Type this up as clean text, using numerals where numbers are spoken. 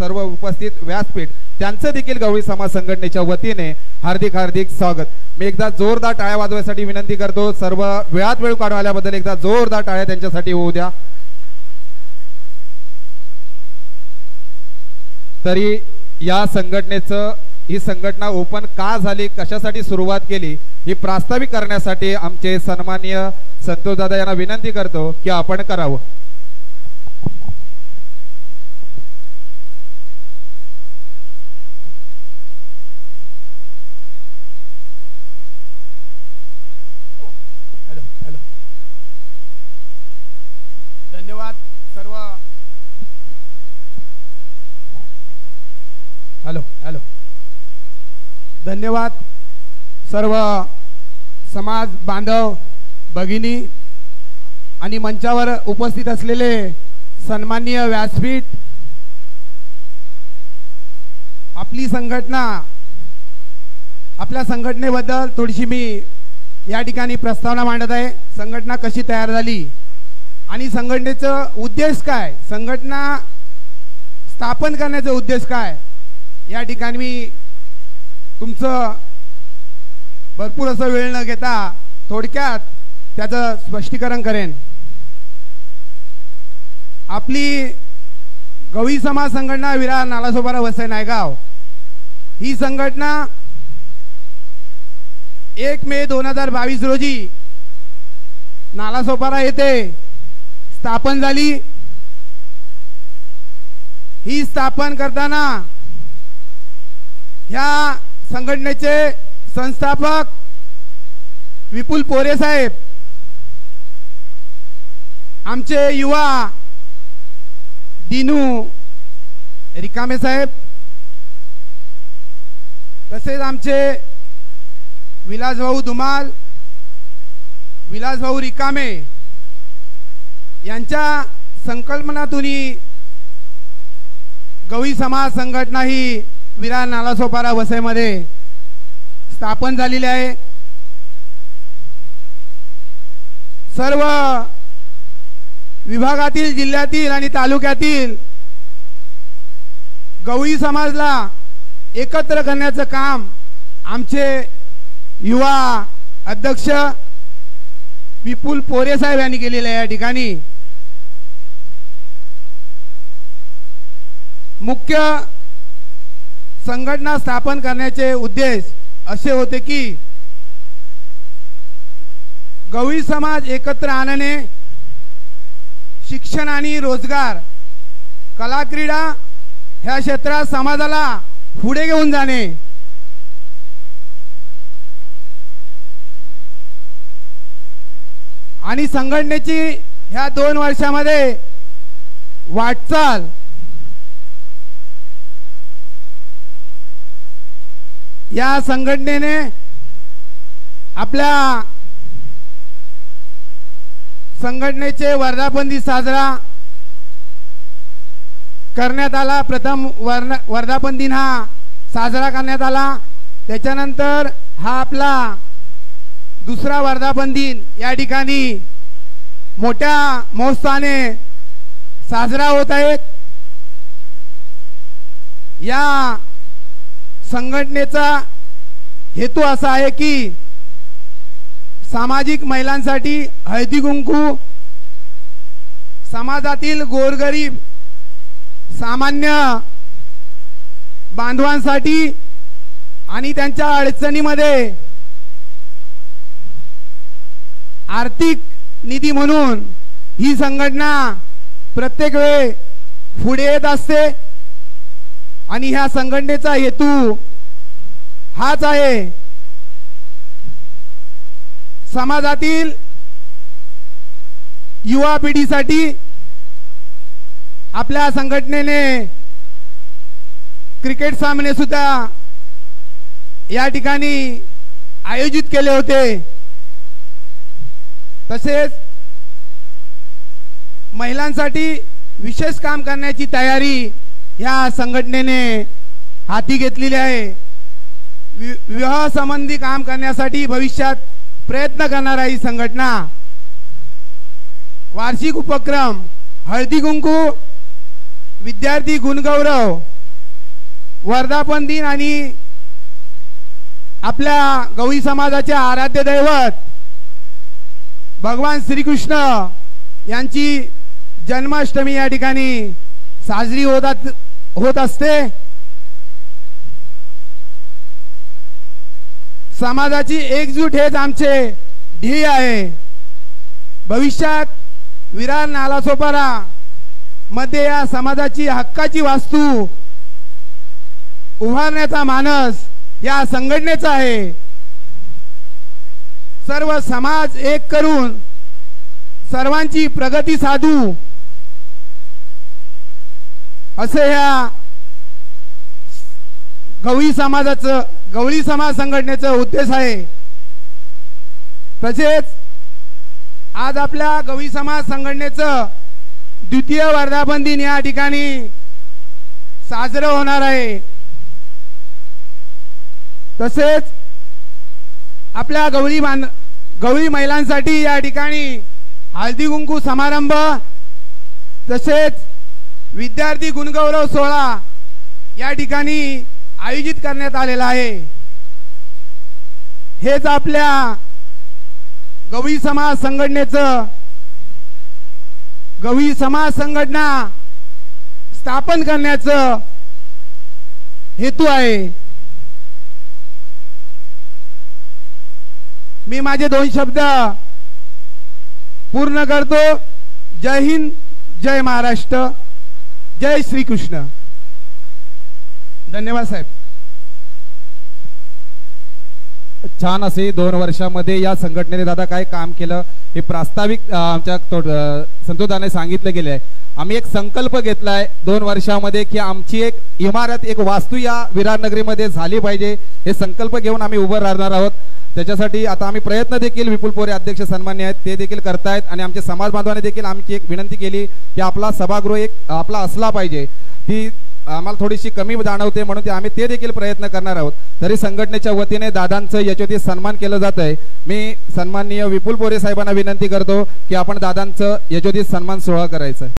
सर्व उपस्थित व्यासपीठ त्यांचं देखील गवळी समाज संघटनेच्या वतीने हार्दिक हार्दिक स्वागत। मी एकदा जोरदार टाळ्या वाजवण्यासाठी विनंती करतो। सर्व वेळात वेळ काढून आल्याबद्दल एकदा जोरदार टाळ्या त्यांच्यासाठी होऊ द्या। तरी या संघटनेचं ही संघटना ओपन का झाली, कशासाठी सुरुवात केली ही प्रास्ताविक करण्यासाठी आमचे सन्माननीय संतोष दादा यांना विनंती करतो की आपण करावं। धन्यवाद सर्व। हॅलो धन्यवाद सर्व समाज बांधव भगिनी आणि मंचावर उपस्थित असलेले सन्माननीय व्यासपीठ। आपली संघटना, आपल्या संघटनेबद्दल थोडीशी मी या ठिकाणी प्रस्तावना मांडत आहे। संघटना कशी तयार झाली आणि संघटनेचा उद्देश काय, संघटना स्थापन करण्याचा उद्देश काय, या ठिकाणी मी तुमचं भरपूर असं वेळ न घेता थोडक्यात त्याचं स्पष्टीकरण करेन। आपली गवळी समाज संघटना विरार नालासोपारा वसई नायगाव ही संघटना 1 मे 2022 रोजी नालासोपारा येथे स्थापन झाली। ही स्थापन करताना ह्या संघटनेचे संस्थापक विपुल पोरे साहेब, आमचे युवा दिनू रिकामे साहेब, तसेच आमचे विलासभाऊ धुमाल, विलासभाऊ रिकामे यांच्या संकल्पनातून गवळी समाज संघटना ही विरार नालासोपारा वसईमध्ये स्थापन झालेली आहे। सर्व विभागातील, जिल्ह्यातील आणि तालुक्यातील गवळी समाजला एकत्र करण्याचं काम आमचे युवा अध्यक्ष विपुल पोरे साहेब यांनी केलेलं आहे। या ठिकाणी मुख्य संघटना स्थापन करण्याचे उद्देश असे होते की गवळी समाज एकत्र आणणे, शिक्षण आणि रोजगार, कला क्रीडा ह्या क्षेत्रात समाजाला पुढे घेऊन जाणे, आणि संघटनेची ह्या 2 वर्षामध्ये वाटचाल या संघटनेने आपल्या संघटनेचे वर्धापन दिन साजरा करण्यात आला। प्रथम वर्धापन दिन हा साजरा करण्यात आला, त्याच्यानंतर हा आपला दुसरा वर्धापन दिन या ठिकाणी मोठ्या महोत्सवाने साजरा होत आहे। या संघटनेचा हेतू असा आहे की सामाजिक महिलांसाठी हळदी कुंकू, समाजातील गोरगरीब सामान्य बांधवांसाठी आणि त्यांच्या अडचणीमध्ये आर्थिक निधी म्हणून ही संघटना प्रत्येक वेळ पुढे येत असते। आणि ह्या संघटनेचा हेतू हाच आहे, समाजातील युवा पिढीसाठी आपल्या संघटनेने क्रिकेट सामने सुद्धा या ठिकाणी आयोजित केले होते। तसेच महिलांसाठी विशेष काम करण्याची तयारी या संघटनेने हाती घेतलेली आहे। विवाह संबंधी काम करण्यासाठी भविष्यात प्रयत्न करणारी ही संघटना वार्षिक उपक्रम हळदी कुंकू, विद्यार्थी गुणगौरव, वर्धापन दिन आणि आपल्या गवळी समाजाचे आराध्य दैवत भगवान श्रीकृष्ण यांची जन्माष्टमी या ठिकाणी साजरी होत असते। समाजाची एकजूट हेच आमचे ध्येय आहे। भविष्यात विरार नालासोपारा मध्ये या समाजाची हक्काची वास्तू उभारण्याचा मानस या संघटनेचा आहे। सर्व समाज एक करून सर्वांची प्रगती साधू असे ह्या गवळी समाज संघटनेचा उद्देश आहे। तसेच आज आपल्या गवळी समाज संघटनेचं द्वितीय वर्धापन दिन या ठिकाणी साजरं होणार आहे। तसेच आपल्या गवळी महिलांसाठी या ठिकाणी हळदी कुंकू समारंभ तसेच विद्यार्थी गुणगौरव सोहळा या ठिकाणी आयोजित करण्यात आलेला आहे। हेच आपल्या गवळी समाज संघटना स्थापन करण्याचं हेतू आहे। मी माझे 2 शब्द पूर्ण करतो। जय हिंद, जय महाराष्ट्र, जय श्री कृष्ण। धन्यवाद साहेब। छान असे 2 वर्षामध्ये या संघटनेने दादा काय काम केलं हे प्रास्ताविक आमच्या संतोषदाने सांगितलं गेले आहे। आम्ही एक संकल्प घेतलाय 2 वर्षामध्ये की आमची एक इमारत एक वास्तू या विरार नगरीमध्ये झाली पाहिजे। हे संकल्प घेऊन आम्ही उभं राहणार आहोत। त्याच्यासाठी आता आम्ही प्रयत्न देखील विपुल पोरे अध्यक्ष सन्मान्य आहेत ते देखील करतायत आणि आमचे समाज बांधवांनी देखील आमची एक विनंती केली की आपला सभागृह एक आपला असला पाहिजे। ती आम्हाला थोडीशी कमी जाणवते म्हणून आम्ही ते देखील प्रयत्न करणार आहोत। तरी संघटनेच्या वतीने दादांचं यशोचित सन्मान केलं जात आहे। मी सन्माननीय विपुल पोरे साहेबांना विनंती करतो की आपण दादांचं यशोचित सन्मान सोहळा करायचा आहे।